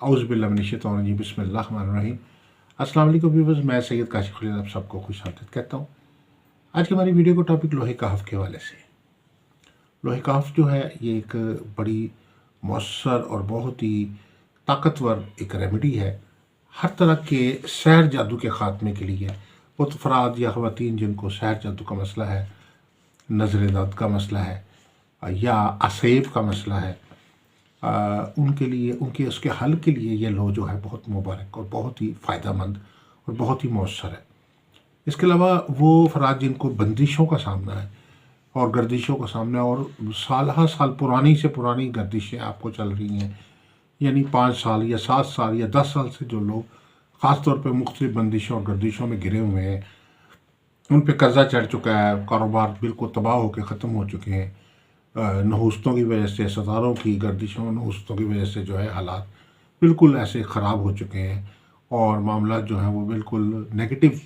औज़ु बिल्लाहि मिनश्शैतानिर्रजीम बिस्मिल्लाहिर्रहमानिर्रहीम। अस्सलाम वालेकुम व्यूअर्स, मैं सैयद काशिफ खलील आप सबको खुशामदीद कहता हूँ। आज की हमारी वीडियो का टॉपिक लोहे कहफ के हवाले से। लोहे कहफ जो है ये एक बड़ी मौसर और बहुत ही ताकतवर एक रेमेडी है हर तरह के सहर जादू के ख़ात्मे के लिए। वो तो अफराद या ख़वातीन जिनको सहर जादू का मसला है, नज़र दर्द का मसला है या असेब का मसला है, उनके लिए उनके उसके हल के लिए ये लो जो है बहुत मुबारक और बहुत ही फ़ायदा मंद और बहुत ही मौसर है। इसके अलावा वो अफराद जिनको बंदिशों का सामना है और गर्दिशों का सामना है और साल हर साल पुरानी से पुरानी गर्दिशें आपको चल रही हैं, यानी 5 साल या 7 साल या 10 साल से जो लोग ख़ास तौर पे मुख्तलिफ बंदिशों और गर्दिशों में घिरे हुए हैं, उन पे कर्जा चढ़ चुका है, कारोबार बिल्कुल तबाह होकर ख़त्म हो चुके हैं, नहुस्तों की वजह से, सितारों की गर्दिशों नहुस्तों की वजह से जो है हालात बिल्कुल ऐसे ख़राब हो चुके हैं और मामला जो है वो बिल्कुल नेगेटिव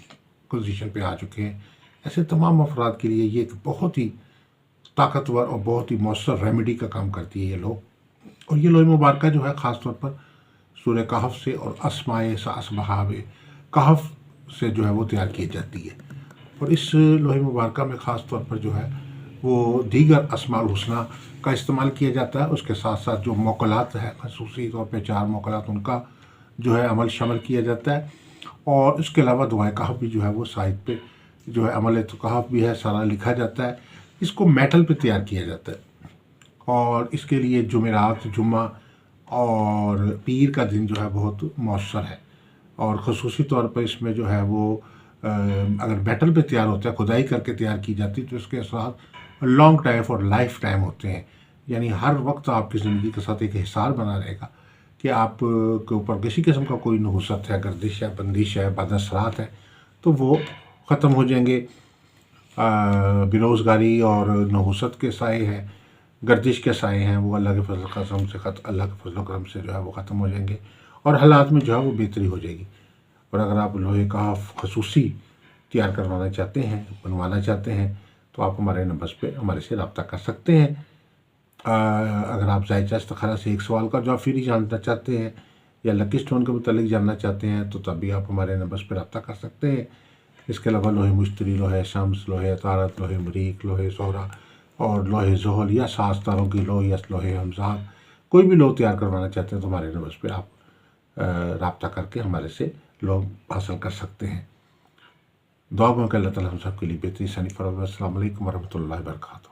पोजीशन पे आ चुके हैं। ऐसे तमाम अफराद के लिए ये एक बहुत ही ताकतवर और बहुत ही मौसर रेमेडी का काम करती है ये लो। और ये लोहे मुबारक जो है ख़ास तौर पर सूरह कहफ से और अस्माए असबाब कहफ से जो है वो तैयार की जाती है। और इस लोहे मुबारक में ख़ास तौर पर जो है वो दीगर अस्माउल हुस्ना का इस्तेमाल किया जाता है। उसके साथ साथ जो मौकलात है, खसूसी तौर पे 4 मौकलात, उनका जो है अमल शामिल किया जाता है। और इसके अलावा दुआए कहफ भी जो है वो साइड पे जो है अमल तो कहफ भी है, सारा लिखा जाता है। इसको मेटल पे तैयार किया जाता है और इसके लिए जुमेरात, जुम्मा और पीर का दिन जो है बहुत मौसर है। और खसूसी तौर पर इसमें जो है वो अगर मेटल पे तैयार होता है, खुदाई करके तैयार की जाती है, तो इसके साथ लॉन्ग टाइम और लाइफ टाइम होते हैं। यानी हर वक्त आपकी ज़िंदगी के साथ एक हिसार बना रहेगा कि आप के ऊपर किसी किस्म का कोई नहुसत है, गर्दिश है, बंदिश है, बदअसरात है, तो वो ख़त्म हो जाएंगे। बेरोज़गारी और नहुसत के साए हैं, गर्दिश के साए हैं, वो अल्लाह के फजल करम से अल्लाह के फजल करम से जो है वो ख़त्म हो जाएंगे और हालात में जो है वो बेहतरी हो जाएगी। और अगर आप लोहे कहफ खसूसी तैयार करवाना चाहते हैं, बनवाना चाहते हैं, तो आप हमारे नंबर्स पे हमारे से रब्ता कर सकते हैं। अगर आप ज़ायचा इस्तिखारा से एक सवाल का जवाब फ्री जानना चाहते हैं या लकी स्टोन के मुतालिक जानना चाहते हैं, तो तब भी आप हमारे नंबर्स पे रब्ता कर सकते हैं। इसके अलावा लोहे मुश्तरी, लोहे शम्स, लोहे तारत, लोहे मरीक, लोहे ज़ोहरा और लोहे ज़ोहल या 7 तारों की लो या लोहे हमज़ाद, कोई भी लो तैयार करवाना चाहते हैं तो हमारे नंबर्स पे आप रब्ता करके हमारे से लोग हासिल कर सकते हैं। दुआ में अल्लाह ताला हम सब के लिए बेहतरी सनी फरमाए। अस्सलाम वालेकुम वरहमतुल्लाहि वबरकातुहू।